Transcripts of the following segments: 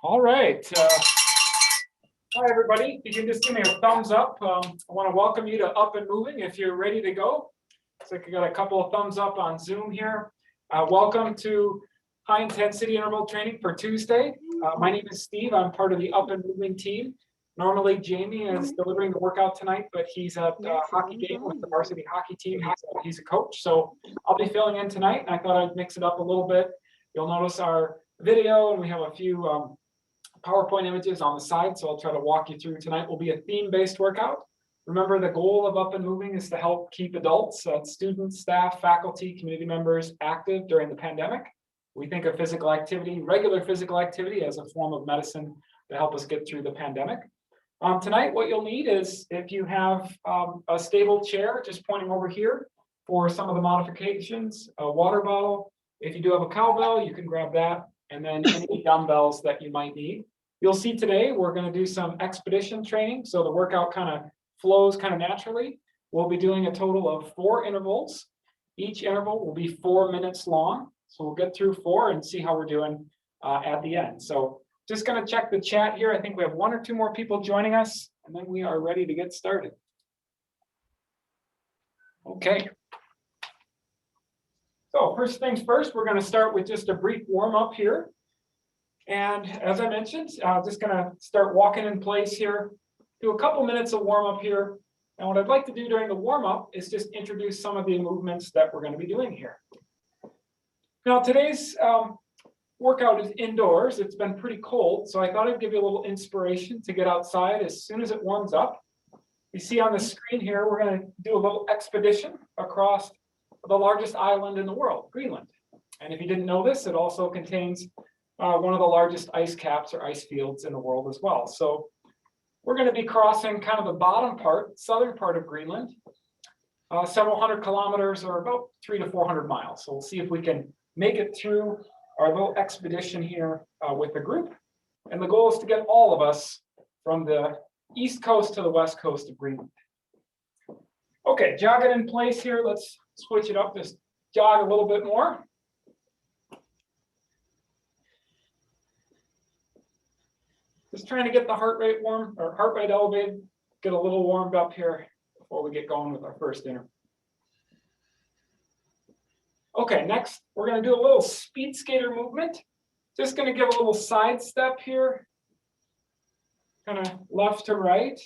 All right. Hi, everybody. If you can just give me a thumbs up. I want to welcome you to Up and Moving if you're ready to go. Looks like I got a couple of thumbs up on Zoom here. Welcome to high intensity interval training for Tuesday. My name is Steve. I'm part of the Up and Moving team. Normally, Jamie is delivering the workout tonight, but he's at a hockey game with the varsity hockey team. He's a coach, so I'll be filling in tonight. And I thought I'd mix it up a little bit. You'll notice our video, and we have a few PowerPoint images on the side, so I'll try to walk you through. Tonight will be a theme-based workout. Remember, the goal of Up and Moving is to help keep adults, students, staff, faculty, community members active during the pandemic. We think of physical activity, regular physical activity, as a form of medicine to help us get through the pandemic. Tonight, what you'll need is, if you have a stable chair, just pointing over here for some of the modifications, a water bottle. If you do have a cowbell, you can grab that, and then any dumbbells that you might need. You'll see today we're going to do some expedition training, so the workout kind of flows kind of naturally. We'll be doing a total of 4 intervals. Each interval will be 4 minutes long, so we'll get through 4 and see how we're doing at the end. So just going to check the chat here. I think we have 1 or 2 more people joining us, and then we are ready to get started. Okay. So first things first, we're going to start with just a brief warm up here. And as I mentioned, just going to start walking in place here, do a couple minutes of warm up here. And what I'd like to do during the warm up is just introduce some of the movements that we're going to be doing here. Now today's workout is indoors. It's been pretty cold, so I thought I'd give you a little inspiration to get outside as soon as it warms up. You see on the screen here, we're going to do a little expedition across the largest island in the world, Greenland. And if you didn't know this, it also contains one of the largest ice caps or ice fields in the world as well. So we're going to be crossing kind of the bottom part, southern part of Greenland, several hundred kilometers or about 300 to 400 miles. So we'll see if we can make it through our little expedition here with the group. And the goal is to get all of us from the east coast to the west coast of Greenland. Okay, jog it in place here. Let's switch it up, just jog a little bit more. Just trying to get the heart rate warm, or heart rate elevated, get a little warmed up here before we get going with our first interval. Okay, next we're going to do a little speed skater movement. Just going to give a little side step here, kind of left to right.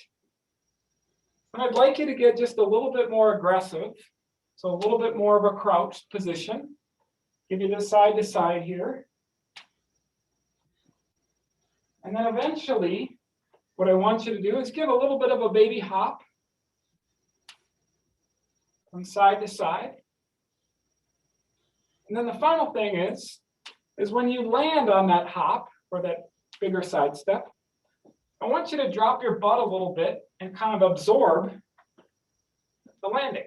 And I'd like you to get just a little bit more aggressive, so a little bit more of a crouched position. Give you the side to side here. And then eventually, what I want you to do is give a little bit of a baby hop from side to side. And then the final thing is when you land on that hop or that bigger side step, I want you to drop your butt a little bit and kind of absorb the landing.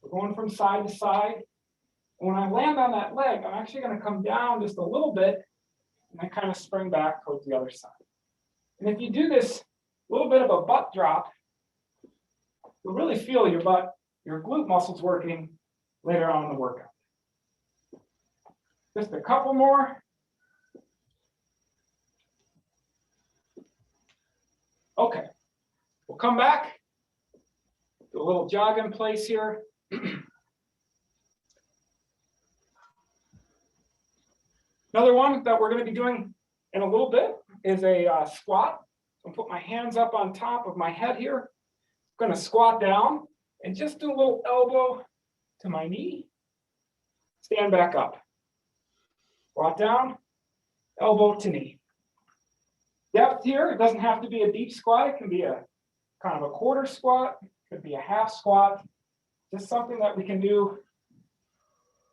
We're going from side to side. And when I land on that leg, I'm actually going to come down just a little bit and then kind of spring back towards the other side. And if you do this little bit of a butt drop, you'll really feel your butt, your glute muscles working later on in the workout. Just a couple more. Okay, we'll come back, do a little jog in place here. Another one that we're going to be doing in a little bit is a squat. I'll put my hands up on top of my head here. I'm going to squat down and just do a little elbow to my knee. Stand back up. Squat down, elbow to knee. Depth here, it doesn't have to be a deep squat. It can be a kind of a quarter squat. It could be a half squat. Just something that we can do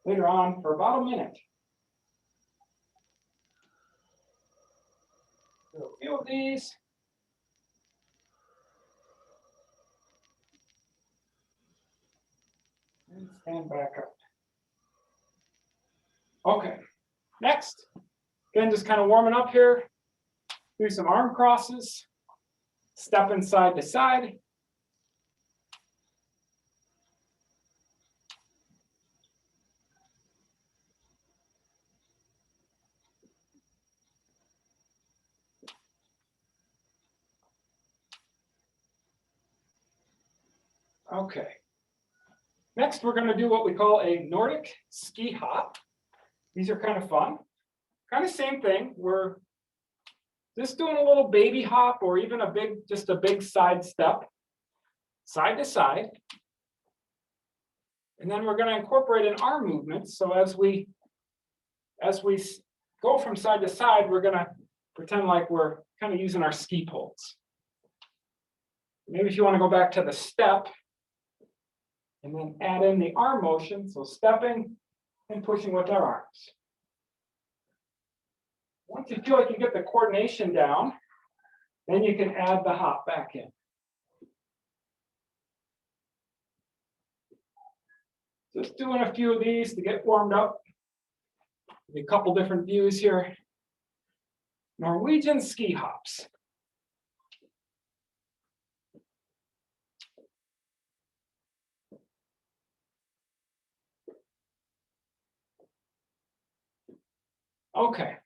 later on for about a minute. Do a few of these. And stand back up. Okay, next. Again, just kind of warming up here. Do some arm crosses. Stepping side to side. Okay. Next, we're going to do what we call a Nordic ski hop. These are kind of fun. Kind of same thing. We're just doing a little baby hop or even just a big side step, side to side. And then we're going to incorporate an arm movement. So as we go from side to side, we're going to pretend like we're kind of using our ski poles. Maybe if you want to go back to the step and then add in the arm motion, so stepping and pushing with our arms. Once you feel like you get the coordination down, then you can add the hop back in. Just doing a few of these to get warmed up. A couple different views here. Norwegian ski hops. Okay.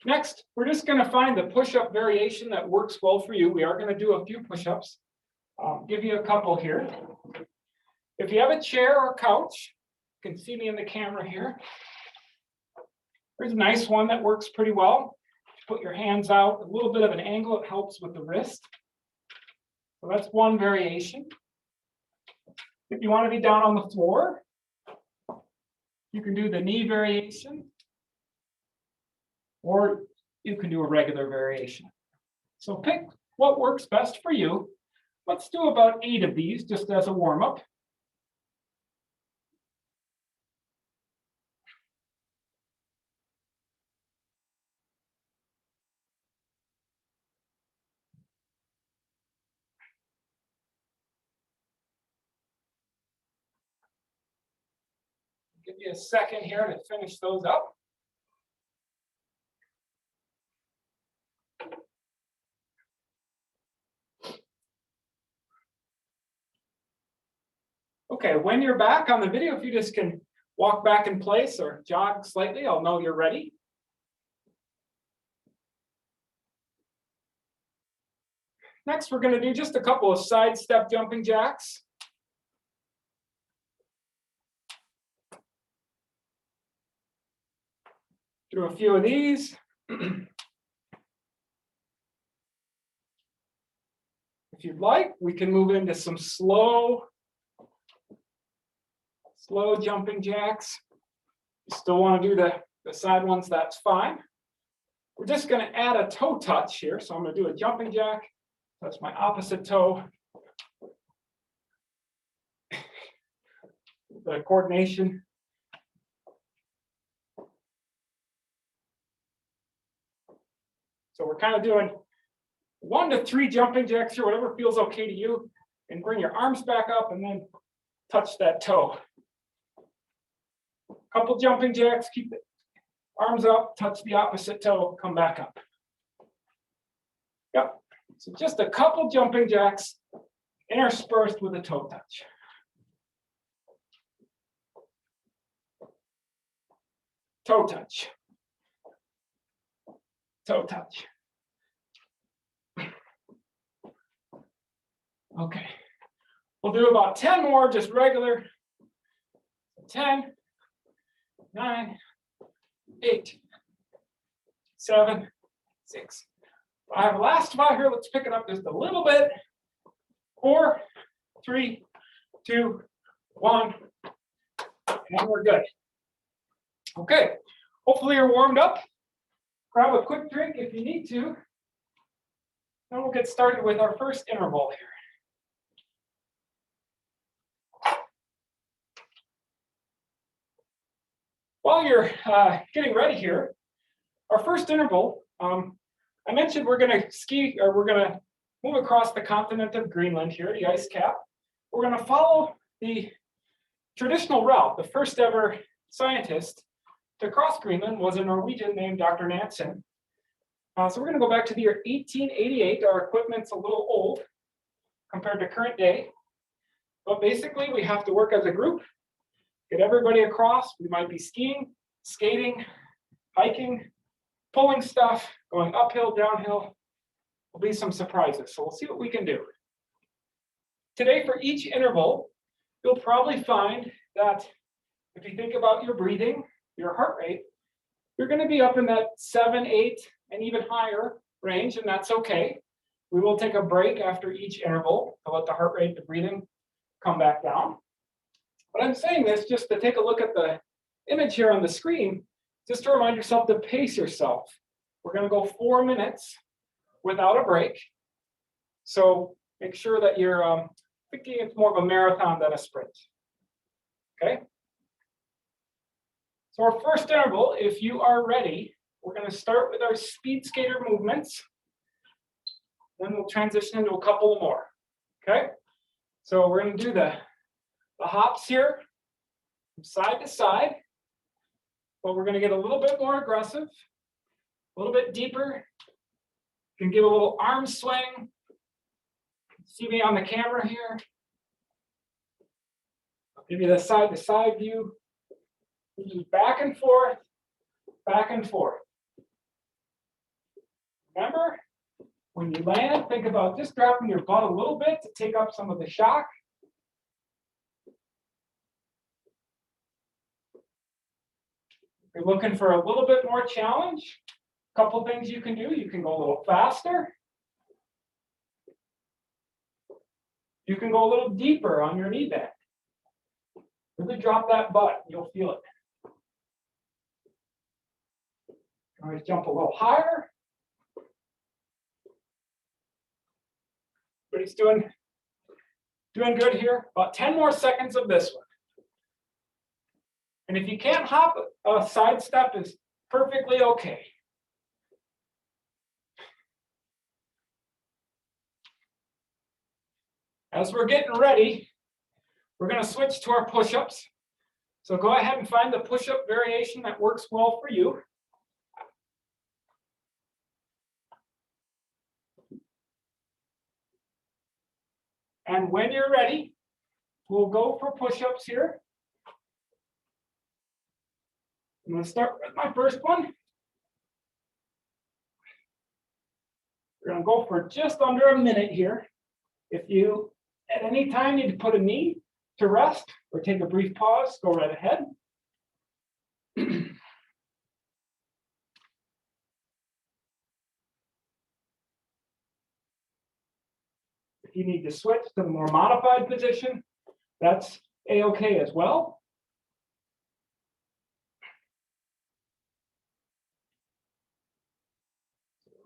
Next, we're just going to find the push-up variation that works well for you. We are going to do a few push-ups. I'll give you a couple here. If you have a chair or couch, you can see me in the camera here. There's a nice one that works pretty well. Put your hands out, a little bit of an angle, it helps with the wrist. So that's one variation. If you want to be down on the floor, you can do the knee variation, or you can do a regular variation. So pick what works best for you. Let's do about 8 of these just as a warm-up. Give you a second here to finish those up. Okay, when you're back on the video, if you just can walk back in place or jog slightly, I'll know you're ready. Next, we're going to do just a couple of side step jumping jacks. Do a few of these. If you'd like, we can move into some slow jumping jacks. You still want to do the side ones, that's fine. We're just going to add a toe touch here. So I'm going to do a jumping jack. That's my opposite toe. The coordination. So we're kind of doing 1 to 3 jumping jacks here, whatever feels okay to you. And bring your arms back up and then touch that toe. Couple jumping jacks, keep the arms up, touch the opposite toe, come back up. Yep. So just a couple jumping jacks interspersed with a toe touch. Toe touch. Toe touch. Okay. We'll do about 10 more, just regular. 10, 9, 8, 7, 6, 5. Last 5 here. Let's pick it up just a little bit. 4, 3, 2, 1, and we're good. Okay. Hopefully you're warmed up. Grab a quick drink if you need to. Then we'll get started with our first interval here. While you're getting ready here, our first interval, I mentioned we're going to ski, or we're going to move across the continent of Greenland here, the ice cap. We're going to follow the traditional route. The first ever scientist to cross Greenland was a Norwegian named Dr. Nansen. So we're going to go back to the year 1888. Our equipment's a little old compared to current day. But basically, we have to work as a group. Get everybody across. We might be skiing, skating, hiking, pulling stuff, going uphill, downhill. There'll be some surprises. So we'll see what we can do. today for each interval, you'll probably find that if you think about your breathing, your heart rate, you're going to be up in that 7, 8, and even higher range, and that's okay. We will take a break after each interval to let the heart rate, the breathing come back down. But I'm saying this just to take a look at the image here on the screen, just to remind yourself to pace yourself. We're going to go 4 minutes without a break. So make sure that you're thinking it's more of a marathon than a sprint. Okay? So our first interval, if you are ready, we're going to start with our speed skater movements. Then we'll transition into a couple more. Okay? So we're going to do the hops here from side to side. But we're going to get a little bit more aggressive, a little bit deeper. You can give a little arm swing. See me on the camera here. I'll give you the side-to-side view. Just back and forth, back and forth. Remember, when you land, think about just dropping your butt a little bit to take up some of the shock. If you're looking for a little bit more challenge, a couple things you can do. You can go a little faster. You can go a little deeper on your knee bend. Really drop that butt, you'll feel it. Always jump a little higher. Everybody's doing good here. About 10 more seconds of this one. And if you can't hop, a side step is perfectly okay. As we're getting ready, we're going to switch to our push-ups. So go ahead and find the push-up variation that works well for you. And when you're ready, we'll go for push-ups here. I'm going to start with my first one. We're going to go for just under a minute here. If you, at any time, need to put a knee to rest or take a brief pause, go right ahead. If you need to switch to the more modified position, that's a-okay as well.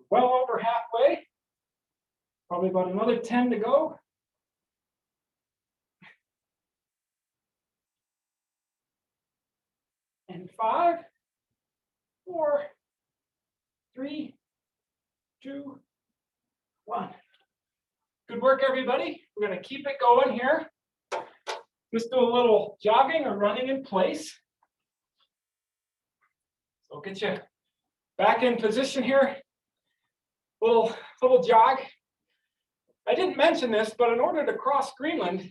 Well over halfway, probably about another 10 to go. And 5, 4, 3, 2, 1. Good work, everybody. We're going to keep it going here. Just do a little jogging or running in place. So get you back in position here. Little jog. I didn't mention this, but in order to cross Greenland,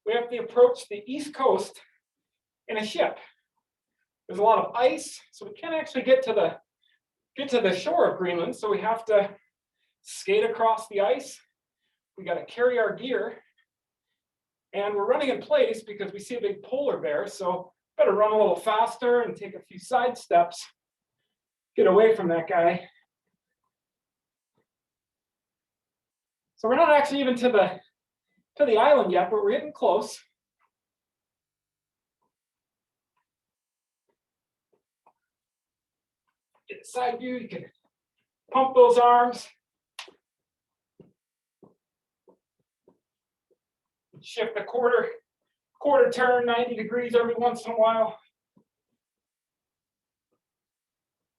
we have to approach the east coast in a ship. There's a lot of ice, so we can't actually get to the shore of Greenland. So we have to skate across the ice. We got to carry our gear, and we're running in place because we see a big polar bear. So better run a little faster and take a few side steps. Get away from that guy. So we're not actually even to the island yet, but we're getting close. Get the side view, you can pump those arms. Shift the quarter turn 90 degrees every once in a while.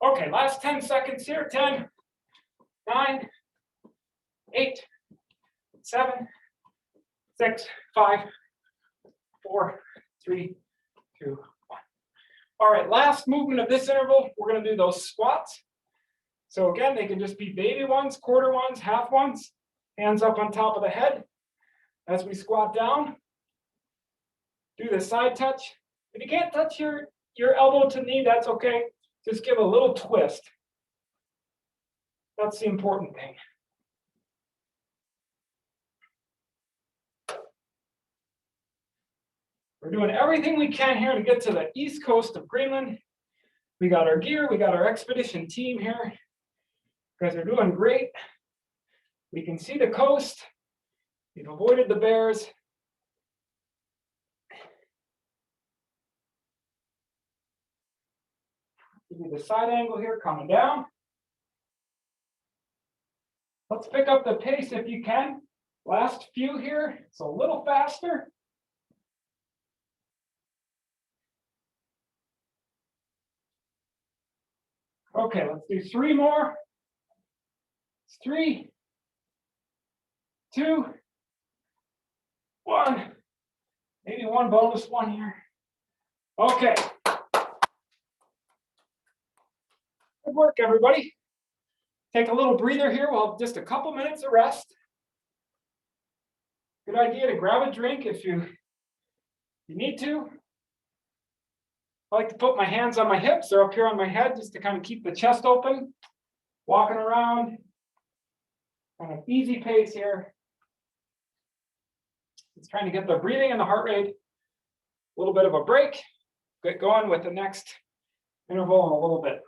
Okay, last 10 seconds here. 10, 9, 8, 7, 6, 5, 4, 3, 2, 1. All right, last movement of this interval, we're going to do those squats. So again, they can just be baby ones, quarter ones, half ones, hands up on top of the head. As we squat down, do the side touch. If you can't touch your elbow to knee, that's okay. Just give a little twist. That's the important thing. We're doing everything we can here to get to the east coast of Greenland. We got our gear, we got our expedition team here. You guys are doing great. We can see the coast. We've avoided the bears. Give you the side angle here, coming down. Let's pick up the pace if you can. Last few here, it's a little faster. Okay, let's do 3 more. 3, 2, 1. Maybe one bonus one here. Okay. Good work, everybody. Take a little breather here. We'll have just a couple minutes of rest. Good idea to grab a drink if you need to. I like to put my hands on my hips or up here on my head just to kind of keep the chest open. Walking around, kind of easy pace here. Just trying to get the breathing and the heart rate. A little bit of a break. Get going with the next interval in a little bit.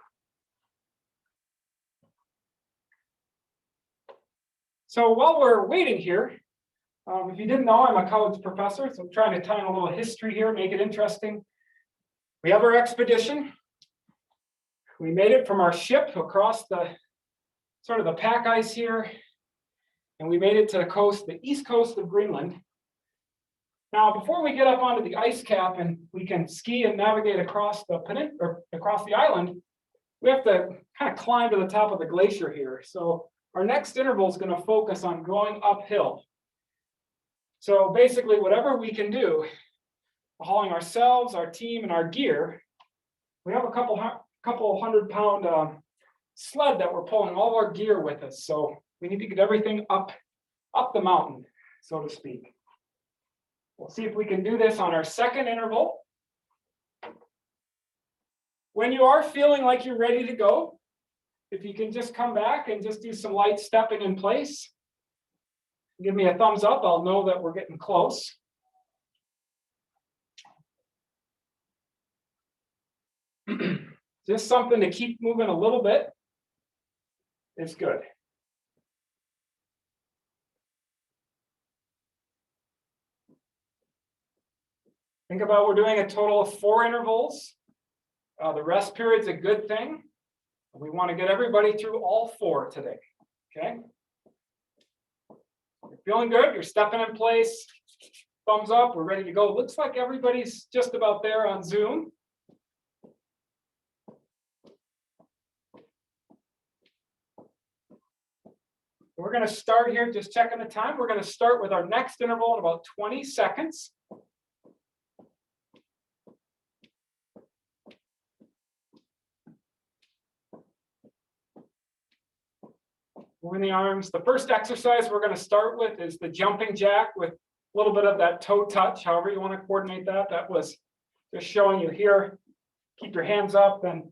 So while we're waiting here, if you didn't know, I'm a college professor, so I'm trying to tie in a little history here, make it interesting. We have our expedition. We made it from our ship across the sort of the pack ice here, and we made it to the coast, the east coast of Greenland. Now, before we get up onto the ice cap and we can ski and navigate across the across the island, we have to kind of climb to the top of the glacier here. So our next interval is going to focus on going uphill. So basically, whatever we can do, hauling ourselves, our team, and our gear. We have a couple 100-pound sled that we're pulling all our gear with us. So we need to get everything up the mountain, so to speak. We'll see if we can do this on our second interval. When you are feeling like you're ready to go, if you can just come back and just do some light stepping in place. Give me a thumbs up, I'll know that we're getting close. Just something to keep moving a little bit is good. Think about we're doing a total of 4 intervals. The rest period's a good thing. We want to get everybody through all 4 today, okay? You're feeling good, you're stepping in place, thumbs up, we're ready to go. Looks like everybody's just about there on Zoom. We're going to start here, just checking the time. We're going to start with our next interval in about 20 seconds. Moving the arms. The first exercise we're going to start with is the jumping jack with a little bit of that toe touch, however you want to coordinate that. That was just showing you here. Keep your hands up and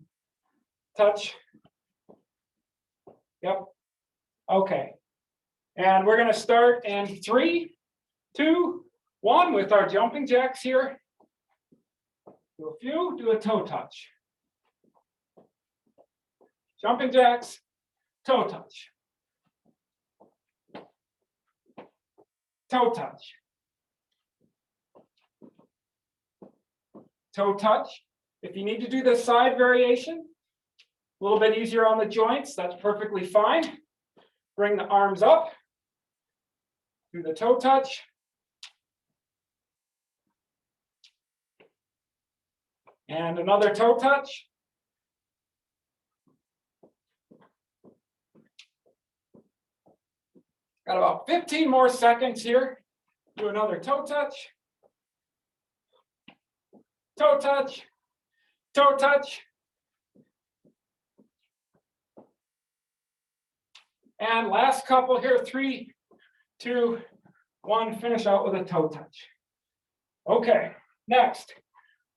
touch. Yep. Okay. And we're going to start in 3, 2, 1 with our jumping jacks here. Do a few, do a toe touch. Jumping jacks, toe touch. Toe touch. Toe touch. If you need to do the side variation, a little bit easier on the joints, that's perfectly fine. Bring the arms up. Do the toe touch. And another toe touch. Got about 15 more seconds here. Do another toe touch. Toe touch. Toe touch. And last couple here, 3, 2, 1, finish out with a toe touch. Okay, next,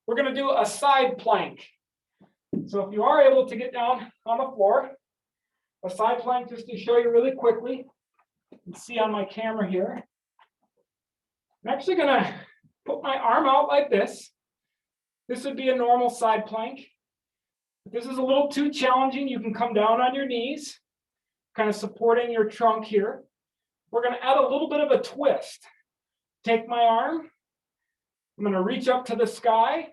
we're going to do a side plank. So if you are able to get down on the floor, a side plank, just to show you really quickly, you can see on my camera here. I'm actually going to put my arm out like this. This would be a normal side plank. If this is a little too challenging, you can come down on your knees, kind of supporting your trunk here. We're going to add a little bit of a twist. Take my arm. I'm going to reach up to the sky,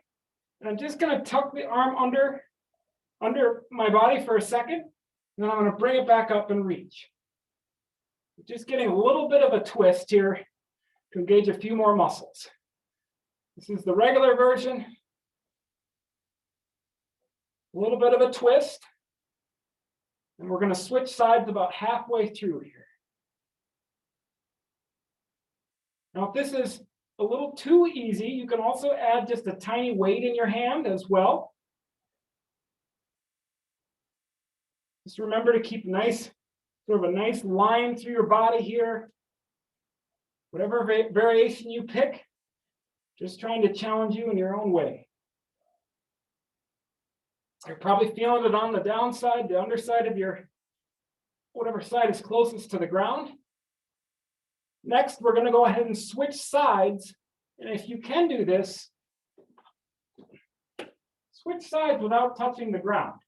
and I'm just going to tuck the arm under my body for a second, and then I'm going to bring it back up and reach. Just getting a little bit of a twist here to engage a few more muscles. This is the regular version. A little bit of a twist. And we're going to switch sides about halfway through here. Now, if this is a little too easy, you can also add just a tiny weight in your hand as well. Just remember to keep sort of a nice line through your body here. Whatever variation you pick, just trying to challenge you in your own way. You're probably feeling it on the downside, the underside of your, whatever side is closest to the ground. Next, we're going to go ahead and switch sides. And if you can do this, switch sides without touching the ground.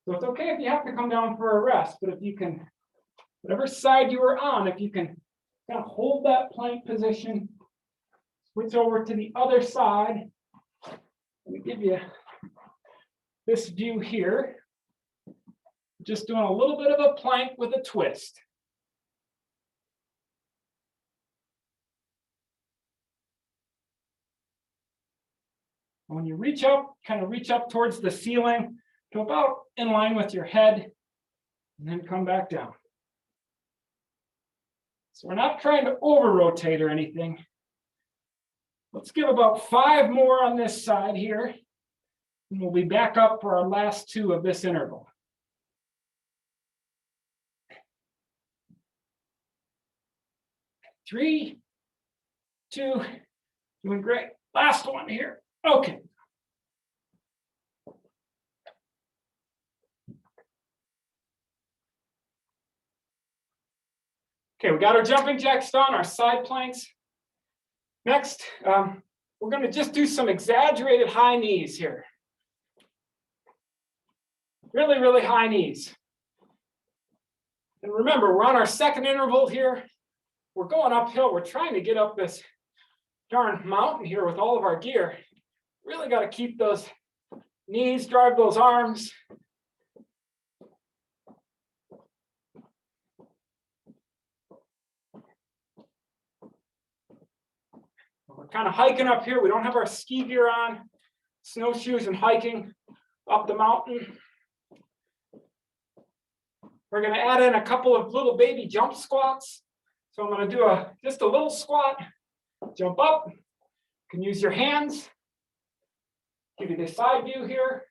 So it's okay if you have to come down for a rest, but if you can, whatever side you are on, if you can kind of hold that plank position, switch over to the other side. Let me give you this view here. Just doing a little bit of a plank with a twist. When you reach up, kind of reach up towards the ceiling to about in line with your head, and then come back down. So we're not trying to over-rotate or anything. Let's give about 5 more on this side here, and we'll be back up for our last 2 of this interval. 3, 2, doing great. Last one here. Okay. Okay, we got our jumping jacks done, our side planks. Next, we're going to just do some exaggerated high knees here. Really, really high knees. And remember, we're on our second interval here. We're going uphill. We're trying to get up this darn mountain here with all of our gear. Really got to keep those knees, drive those arms. We're kind of hiking up here. We don't have our ski gear on, snowshoes and hiking up the mountain. We're going to add in a couple of little baby jump squats. So I'm going to do just a little squat, jump up. You can use your hands. Give you the side view here.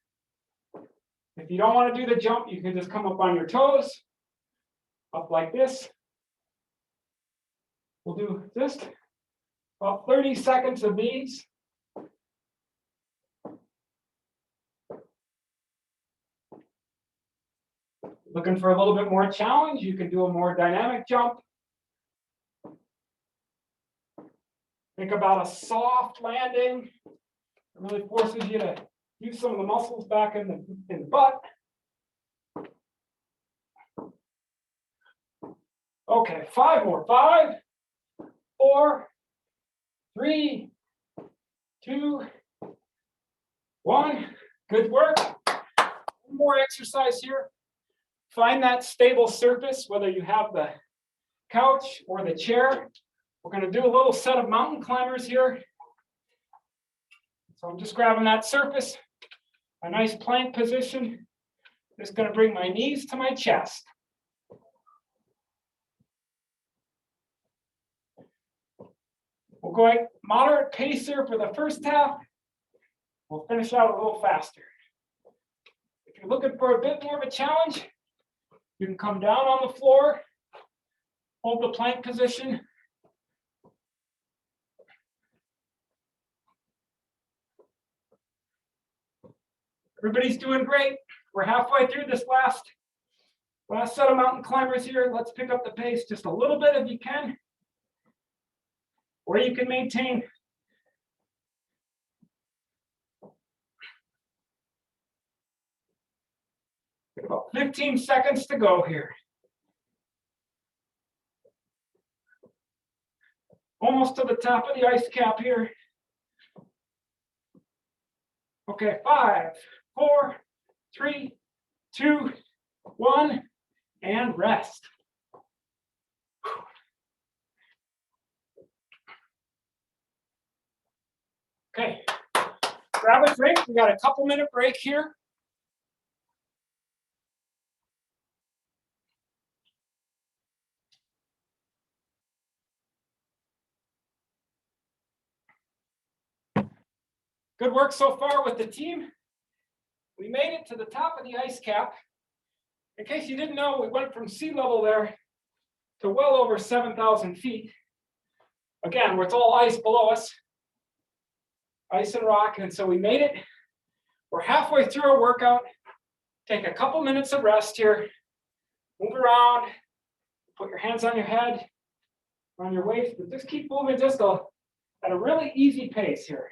If you don't want to do the jump, you can just come up on your toes, up like this. We'll do just about 30 seconds of these. Looking for a little bit more challenge, you can do a more dynamic jump. Think about a soft landing. It really forces you to use some of the muscles back in the butt. Okay, 5 more. 5, 4, 3, 2, 1. Good work. One more exercise here. Find that stable surface, whether you have the couch or the chair. We're going to do a little set of mountain climbers here. So I'm just grabbing that surface, a nice plank position. Just going to bring my knees to my chest. We'll go at moderate pace here for the first half. We'll finish out a little faster. If you're looking for a bit more of a challenge, you can come down on the floor, hold the plank position. Everybody's doing great. We're halfway through this last set of mountain climbers here. Let's pick up the pace just a little bit if you can. Or you can maintain About 15 seconds to go here. Almost to the top of the ice cap here. Okay, 5, 4, 3, 2, 1, and rest. Okay, grab a drink. We got a couple-minute break here. Good work so far with the team. We made it to the top of the ice cap. In case you didn't know, we went from sea level there to well over 7,000 feet. Again, where it's all ice below us, ice and rock, and so we made it. We're halfway through our workout. Take a couple minutes of rest here. Move around, put your hands on your head, on your waist, but just keep moving just at a really easy pace here.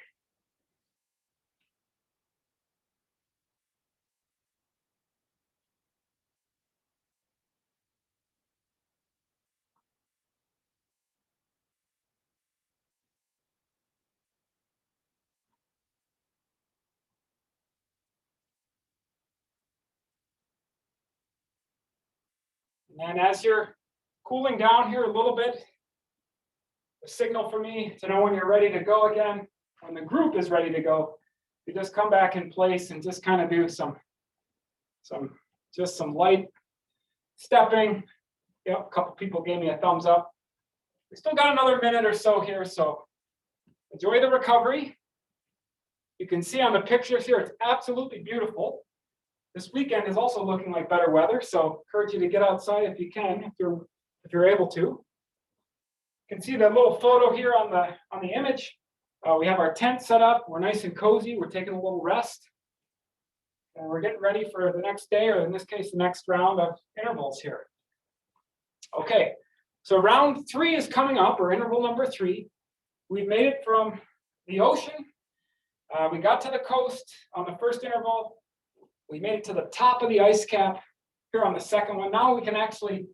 And as you're cooling down here a little bit, a signal for me to know when you're ready to go again. When the group is ready to go, you just come back in place and just kind of do some light stepping. Yep, a couple people gave me a thumbs up. We still got another minute or so here, so enjoy the recovery. You can see on the pictures here, it's absolutely beautiful. This weekend is also looking like better weather, so encourage you to get outside if you can, if you're able to. You can see that little photo here on the image. We have our tent set up. We're nice and cozy. We're taking a little rest. And we're getting ready for the next day, or in this case, the next round of intervals here. Okay, so round 3 is coming up, or interval number 3. We've made it from the ocean. We got to the coast on the first interval. We made it to the top of the ice cap here on the second one. Now we can actually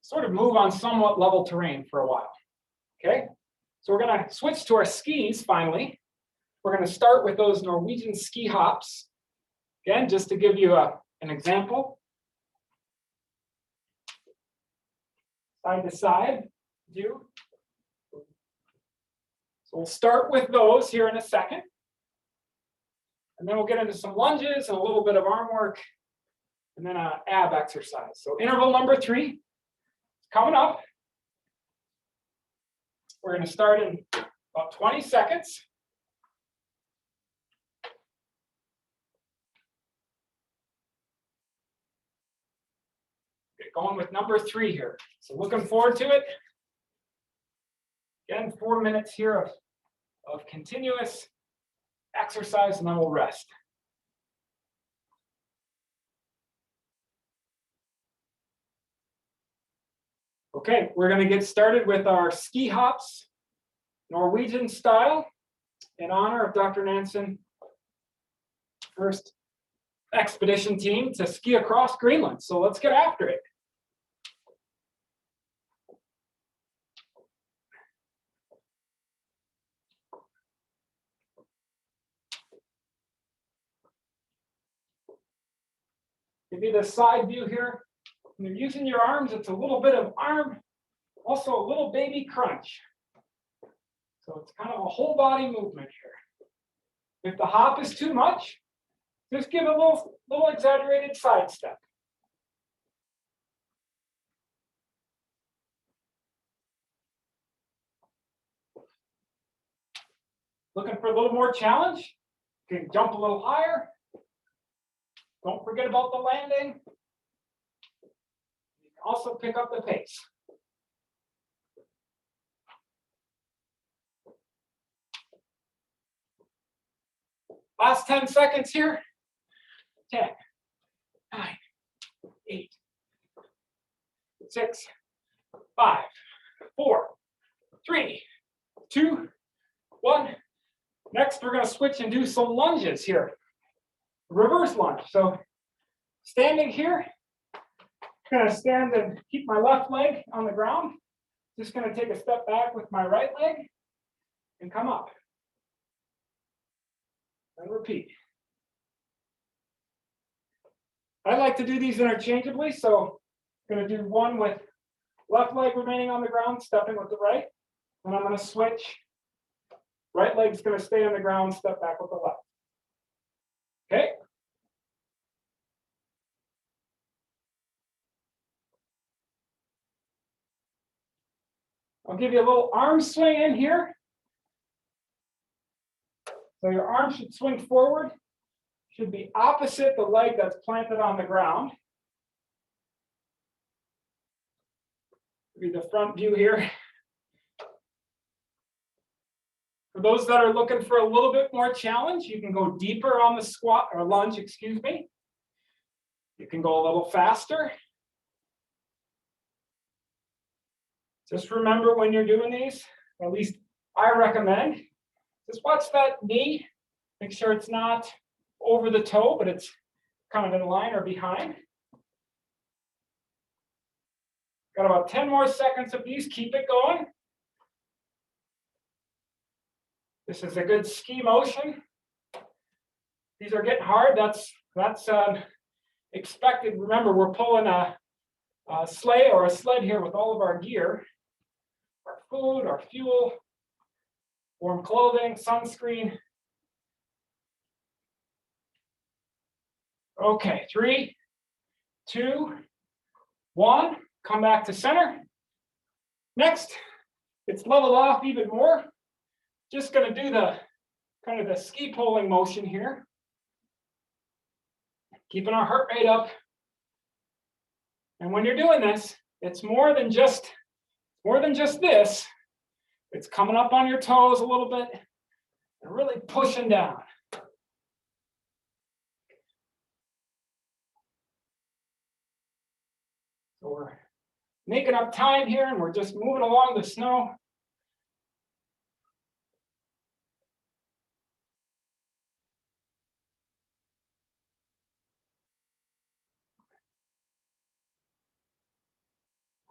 sort of move on somewhat level terrain for a while. Okay, so we're going to switch to our skis finally. We're going to start with those Norwegian ski hops. Again, just to give you an example. Side to side view. So we'll start with those here in a second. And then we'll get into some lunges and a little bit of arm work, and then an ab exercise. So interval number 3 coming up. We're going to start in about 20 seconds. Get going with number 3 here. So looking forward to it. Again, 4 minutes here of continuous exercise, and then we'll rest. Okay, we're going to get started with our ski hops, Norwegian style, in honor of Dr. Nansen, first expedition team to ski across Greenland. So let's get after it. Give you the side view here. When you're using your arms, it's a little bit of arm, also a little baby crunch. So it's kind of a whole body movement here. If the hop is too much, just give a little exaggerated side step. Looking for a little more challenge? You can jump a little higher. Don't forget about the landing. You can also pick up the pace. Last 10 seconds here. 10, 9, 8, 6, 5, 4, 3, 2, 1. Next, we're going to switch and do some lunges here. Reverse lunge. So Standing here, I'm gonna stand and keep my left leg on the ground. Just gonna take a step back with my right leg and come up. And repeat. I like to do these interchangeably, so I'm gonna do one with left leg remaining on the ground, stepping with the right. And I'm gonna switch. Right leg's gonna stay on the ground, step back with the left. Okay? I'll give you a little arm swing in here. So your arm should swing forward, should be opposite the leg that's planted on the ground. Be the front view here. For those that are looking for a little bit more challenge, you can go deeper on the squat or lunge, excuse me. You can go a little faster. Just remember when you're doing these, at least I recommend, just watch that knee. Make sure it's not over the toe, but it's kind of in line or behind. Got about 10 more seconds of these. Keep it going. This is a good ski motion. These are getting hard. That's expected. Remember, we're pulling a sleigh or a sled here with all of our gear, our food, our fuel, warm clothing, sunscreen. Okay, 3, 2, 1. Come back to center. Next, it's leveled off even more. Just going to do the kind of the ski pulling motion here. Keeping our heart rate up. And when you're doing this, it's more than just this. It's coming up on your toes a little bit and really pushing down. So we're making up time here and we're just moving along the snow.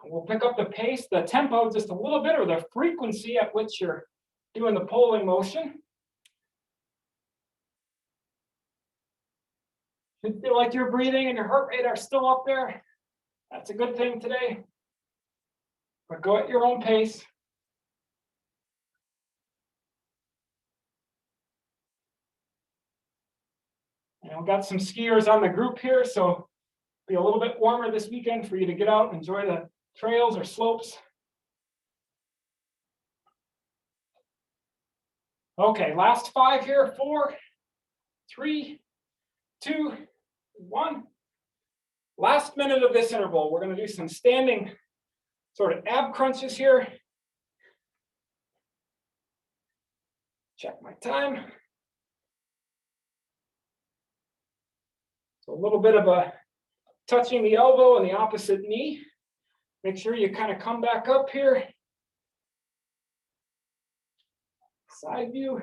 We'll pick up the pace, the tempo just a little bit, or the frequency at which you're doing the pulling motion. Should feel like your breathing and your heart rate are still up there. That's a good thing today. But go at your own pace. And we've got some skiers on the group here, so it'll be a little bit warmer this weekend for you to get out and enjoy the trails or slopes. Okay, last 5 here. 4, 3, 2, 1. Last minute of this interval, we're going to do some standing sort of ab crunches here. Check my time. So a little bit of a touching the elbow and the opposite knee. Make sure you kind of come back up here. Side view.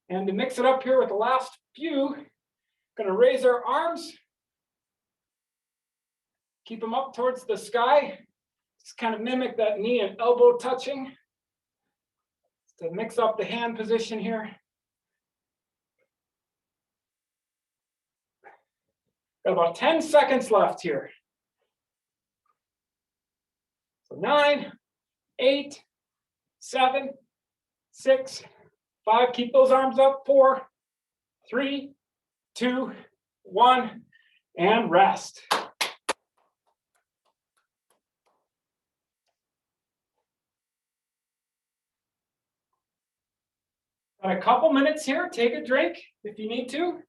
And to mix it up here with the last few, going to raise our arms. Keep them up towards the sky. Just kind of mimic that knee and elbow touching. Just to mix up the hand position here. Got about 10 seconds left here. So 9, 8, 7, 6, 5. Keep those arms up. 4, 3, 2, 1, and rest. Got a couple minutes here. Take a drink if you need to.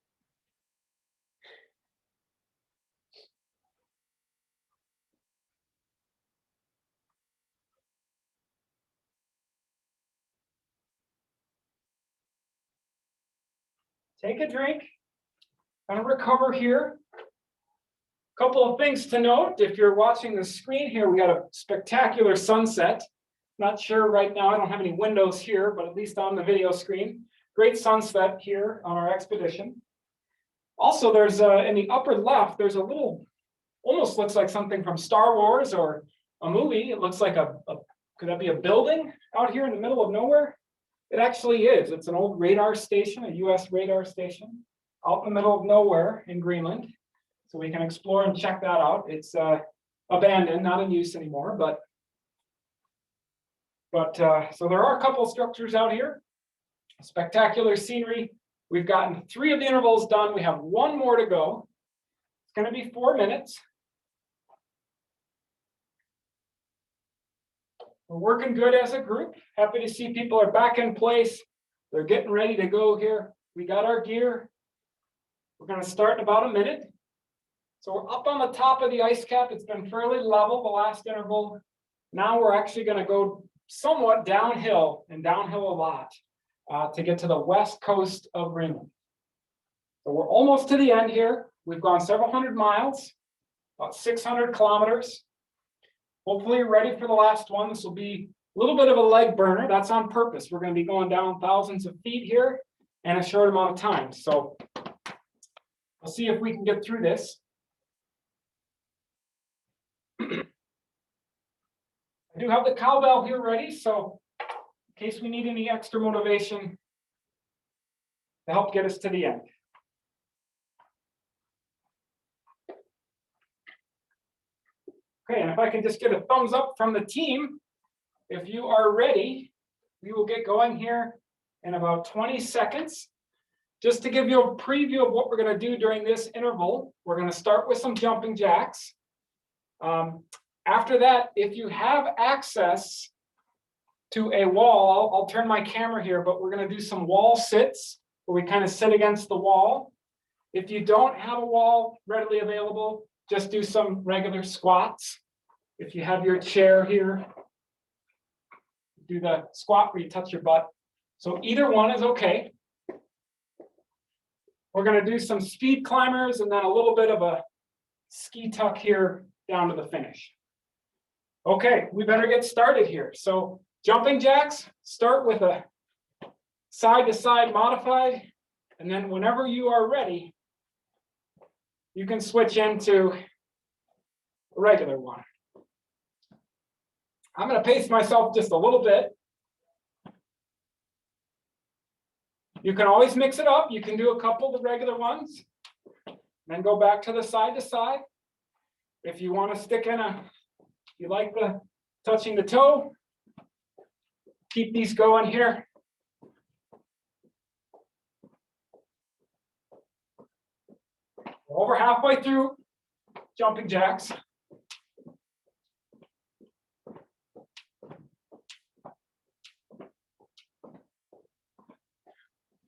take a drink, kind of recover here. Couple of things to note, if you're watching the screen here, we got a spectacular sunset. Not sure right now, I don't have any windows here, but at least on the video screen. Great sunset here on our expedition. Also, there's in the upper left, there's a little, almost looks like something from Star Wars or a movie. It looks like could that be a building out here in the middle of nowhere? It actually is. It's an old radar station, a US radar station, out in the middle of nowhere in Greenland. So we can explore and check that out. It's abandoned, not in use anymore, but so there are a couple of structures out here. Spectacular scenery. We've gotten 3 of the intervals done. We have 1 more to go. It's going to be 4 minutes. We're working good as a group. Happy to see people are back in place. They're getting ready to go here. We got our gear. We're going to start in about a minute. So we're up on the top of the ice cap. It's been fairly level the last interval. Now we're actually going to go somewhat downhill, and downhill a lot, to get to the west coast of Greenland. So we're almost to the end here. We've gone several hundred miles, about 600 kilometers. Hopefully you're ready for the last one. This will be a little bit of a leg burner. That's on purpose. We're going to be going down thousands of feet here in a short amount of time. So we'll see if we can get through this. I do have the cowbell here ready, so in case we need any extra motivation to help get us to the end. Okay, and if I can just get a thumbs up from the team, if you are ready, we will get going here in about 20 seconds. Just to give you a preview of what we're going to do during this interval, we're going to start with some jumping jacks. After that, if you have access to a wall, I'll turn my camera here, but we're going to do some wall sits where we kind of sit against the wall. If you don't have a wall readily available, just do some regular squats. If you have your chair here, do the squat where you touch your butt. So either one is okay. We're going to do some speed climbers and then a little bit of a ski tuck here down to the finish. Okay, we better get started here. So jumping jacks, start with a side-to-side modified, and then whenever you are ready, you can switch into a regular one. I'm going to pace myself just a little bit. You can always mix it up. You can do a couple of the regular ones, then go back to the side-to-side. If you want to stick in you like the touching the toe, keep these going here. We're over halfway through jumping jacks.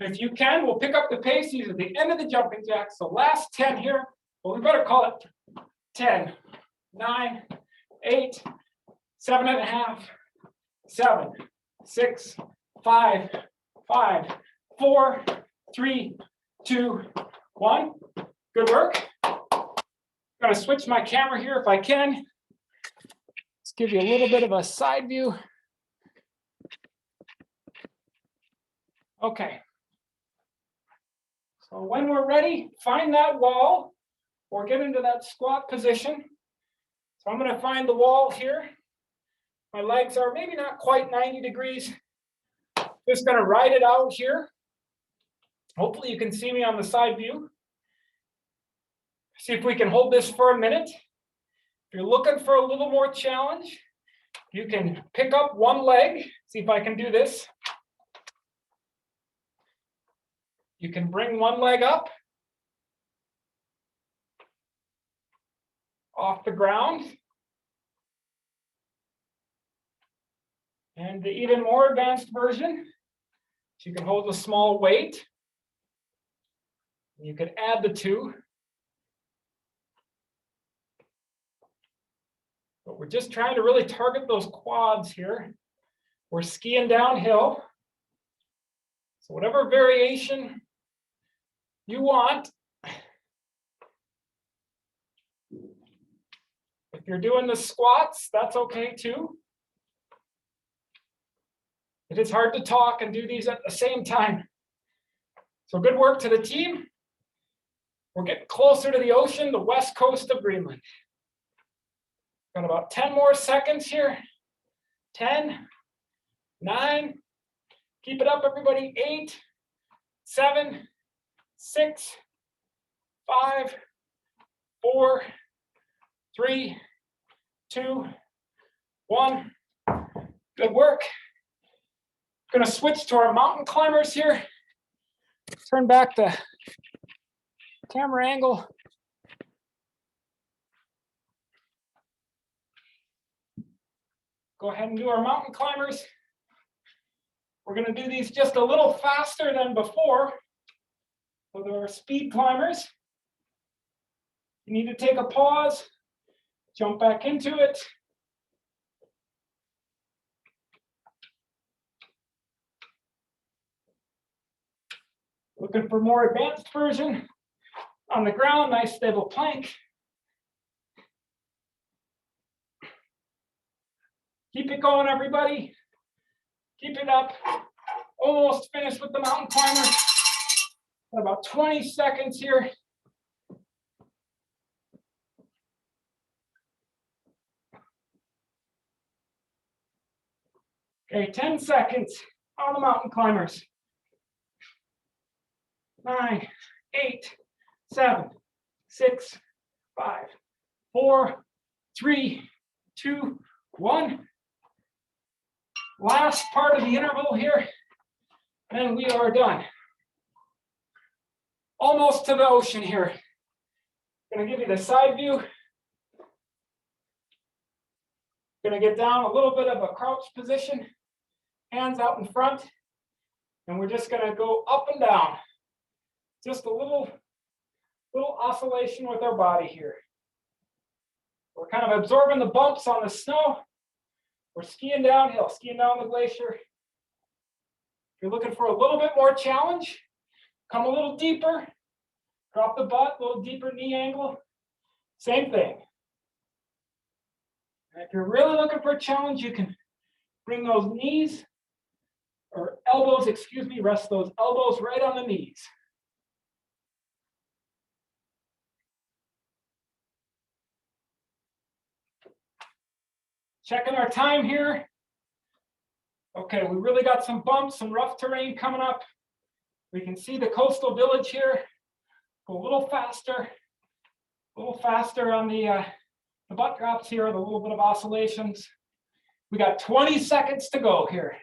If you can, we'll pick up the pace. These are the end of the jumping jacks. So last 10 here, well, we better call it 10, 9, 8, 7.5, 7, 6, 5, 4, 3, 2, 1. Good work. I'm going to switch my camera here if I can. Let's give you a little bit of a side view. Okay. So when we're ready, find that wall or get into that squat position. So I'm going to find the wall here. My legs are maybe not quite 90 degrees. Just going to ride it out here. Hopefully you can see me on the side view. See if we can hold this for a minute. If you're looking for a little more challenge, you can pick up one leg. See if I can do this. You can bring one leg up off the ground. And the even more advanced version, you can hold a small weight. You can add the two. But we're just trying to really target those quads here. We're skiing downhill. So whatever variation you want, if you're doing the squats, that's okay too. It is hard to talk and do these at the same time. So good work to the team. We're getting closer to the ocean, the west coast of Greenland. Got about 10 more seconds here. 10, 9, keep it up, everybody. 8, 7, 6, 5, 4, 3, 2, 1. Good work. Going to switch to our mountain climbers here. Turn back the camera angle. Go ahead and do our mountain climbers. We're going to do these just a little faster than before. So they're speed climbers. You need to take a pause, jump back into it. Looking for more advanced version. On the ground, nice stable plank. Keep it going, everybody. Keep it up. Almost finished with the mountain climber. Got about 20 seconds here. Okay, 10 seconds on the mountain climbers. 9, 8, 7, 6, 5, 4, 3, 2, 1. Last part of the interval here, and we are done. Almost to the ocean here. Going to give you the side view. Going to get down a little bit of a crouch position, hands out in front, and we're just going to go up and down. Just a little oscillation with our body here. We're kind of absorbing the bumps on the snow. We're skiing downhill, skiing down the glacier. If you're looking for a little bit more challenge, come a little deeper, drop the butt, a little deeper knee angle. Same thing. And if you're really looking for a challenge, you can bring those knees, or elbows, excuse me, rest those elbows right on the knees. Checking our time here. Okay, we really got some bumps, some rough terrain coming up. We can see the coastal village here. Go a little faster on the butt drops here, the little bit of oscillations. We got 20 seconds to go here.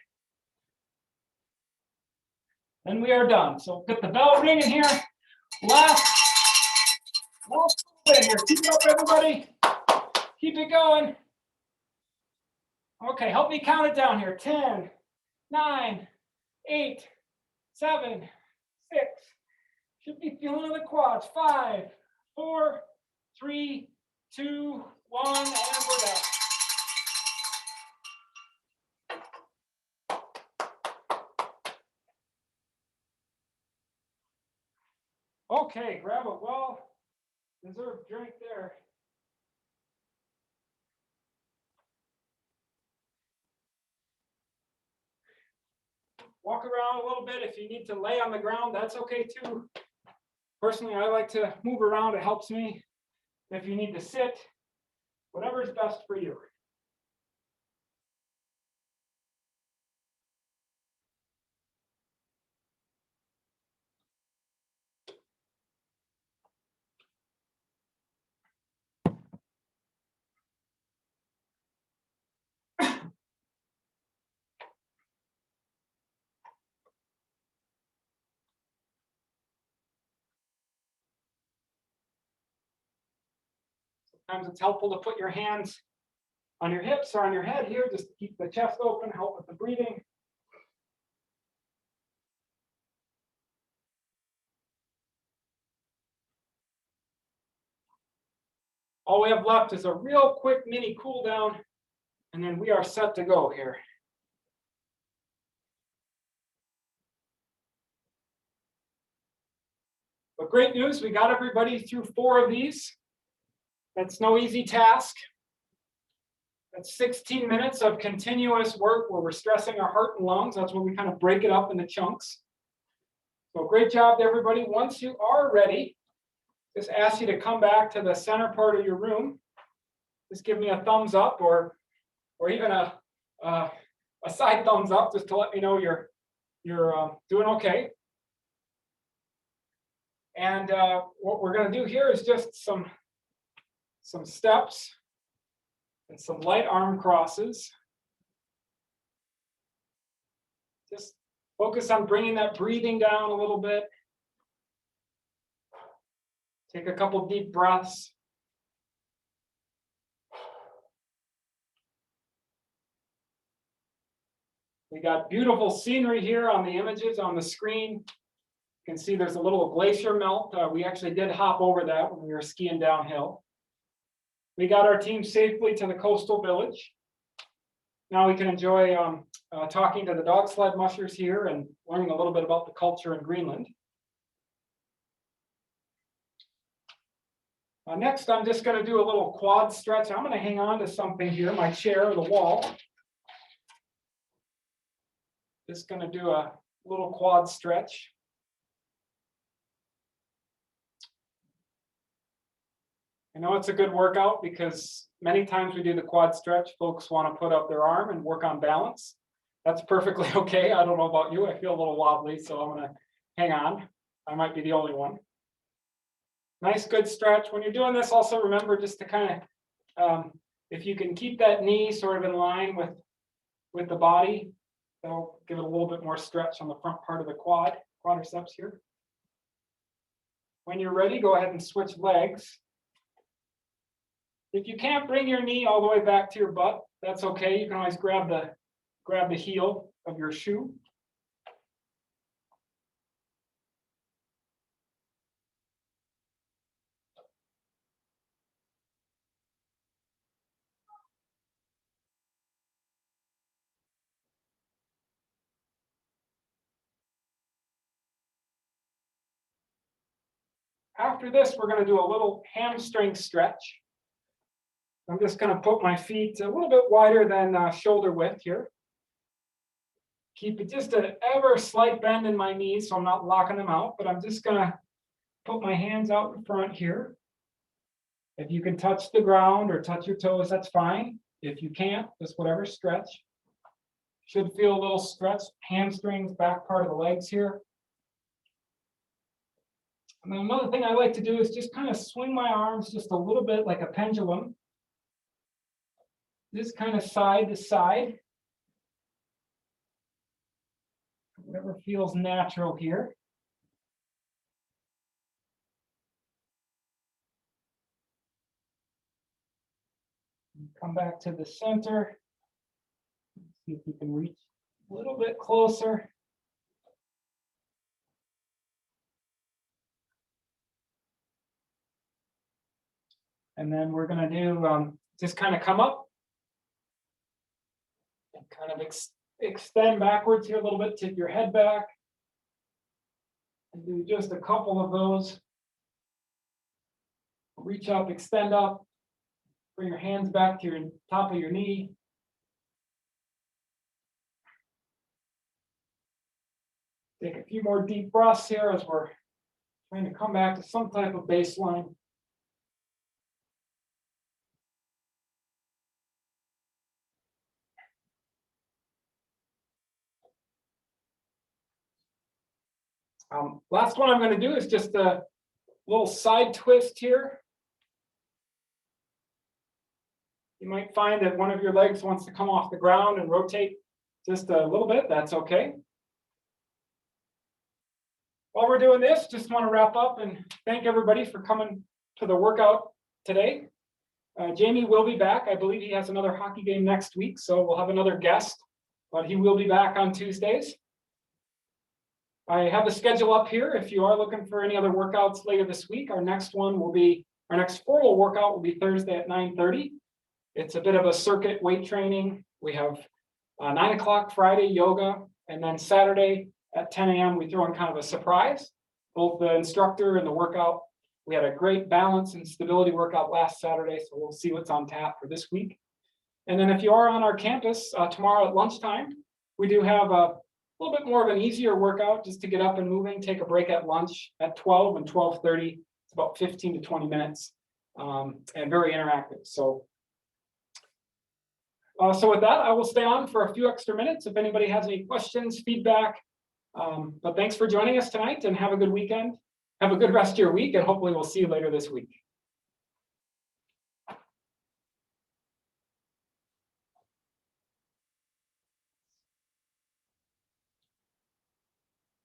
Then we are done. So get the bell ringing here. Last bit here. Keep it up, everybody. Keep it going. Okay, help me count it down here. 10, 9, 8, 7, 6. Should be feeling the quads. 5, 4, 3, 2, 1, and we're done. Okay, grab a well-deserved drink there. Walk around a little bit. If you need to lay on the ground, that's okay too. Personally, I like to move around. It helps me. If you need to sit, whatever is best for you. Sometimes it's helpful to put your hands on your hips or on your head here, just to keep the chest open, help with the breathing. All we have left is a real quick mini cool down, and then we are set to go here. great news. We got everybody through 4 of these. That's no easy task. That's 16 minutes of continuous work where we're stressing our heart and lungs. That's when we kind of break it up into chunks. So great job to everybody. Once you are ready, just ask you to come back to the center part of your room. Just give me a thumbs up or even a side thumbs up just to let me know you're doing okay. And what we're going to do here is just some steps and some light arm crosses. Just focus on bringing that breathing down a little bit. Take a couple deep breaths. We got beautiful scenery here on the images on the screen. You can see there's a little glacier melt. We actually did hop over that when we were skiing downhill. We got our team safely to the coastal village. Now we can enjoy talking to the dog sled mushers here and learning a little bit about the culture in Greenland. Next, I'm just going to do a little quad stretch. I'm going to hang on to something here, my chair or the wall. Just going to do a little quad stretch. I know it's a good workout because many times we do the quad stretch, folks want to put up their arm and work on balance. That's perfectly okay. I don't know about you. I feel a little wobbly, so I'm going to hang on. I might be the only one. Nice, good stretch. When you're doing this, also remember just to kind of, if you can keep that knee sort of in line with the body, that'll give it a little bit more stretch on the front part of the quadriceps here. When you're ready, go ahead and switch legs. If you can't bring your knee all the way back to your butt, that's okay. You can always grab the heel of your shoe. After this, we're going to do a little hamstring stretch. I'm just going to put my feet a little bit wider than shoulder width here. Keep it just an ever slight bend in my knees so I'm not locking them out, but I'm just going to put my hands out in front here. If you can touch the ground or touch your toes, that's fine. If you can't, just whatever stretch. Should feel a little stretch, hamstrings, back part of the legs here. And then another thing I like to do is just kind of swing my arms just a little bit like a pendulum. Just kind of side to side. Whatever feels natural here. Come back to the center. See if you can reach a little bit closer. And then we're going to do just kind of come up and kind of extend backwards here a little bit, tip your head back. And do just a couple of those. Reach up, extend up, bring your hands back to your top of your knee. Take a few more deep breaths here as we're trying to come back to some type of baseline. Last one I'm going to do is just a little side twist here. You might find that one of your legs wants to come off the ground and rotate just a little bit. That's okay. While we're doing this, just want to wrap up and thank everybody for coming to the workout today. Jamie will be back. I believe he has another hockey game next week, so we'll have another guest, but he will be back on Tuesdays. I have the schedule up here. If you are looking for any other workouts later this week, our next formal workout will be Thursday at 9:30. It's a bit of a circuit weight training. We have 9 o'clock Friday yoga, and then Saturday at 10 a.m. we throw in kind of a surprise. both the instructor and the workout. We had a great balance and stability workout last Saturday, so we'll see what's on tap for this week. And then if you are on our campus tomorrow at lunchtime, we do have a little bit more of an easier workout just to get up and moving, take a break at lunch at 12 and 12:30. It's about 15 to 20 minutes and very interactive. So with that, I will stay on for a few extra minutes if anybody has any questions, feedback. But thanks for joining us tonight and have a good weekend. Have a good rest of your week, and hopefully we'll see you later this week.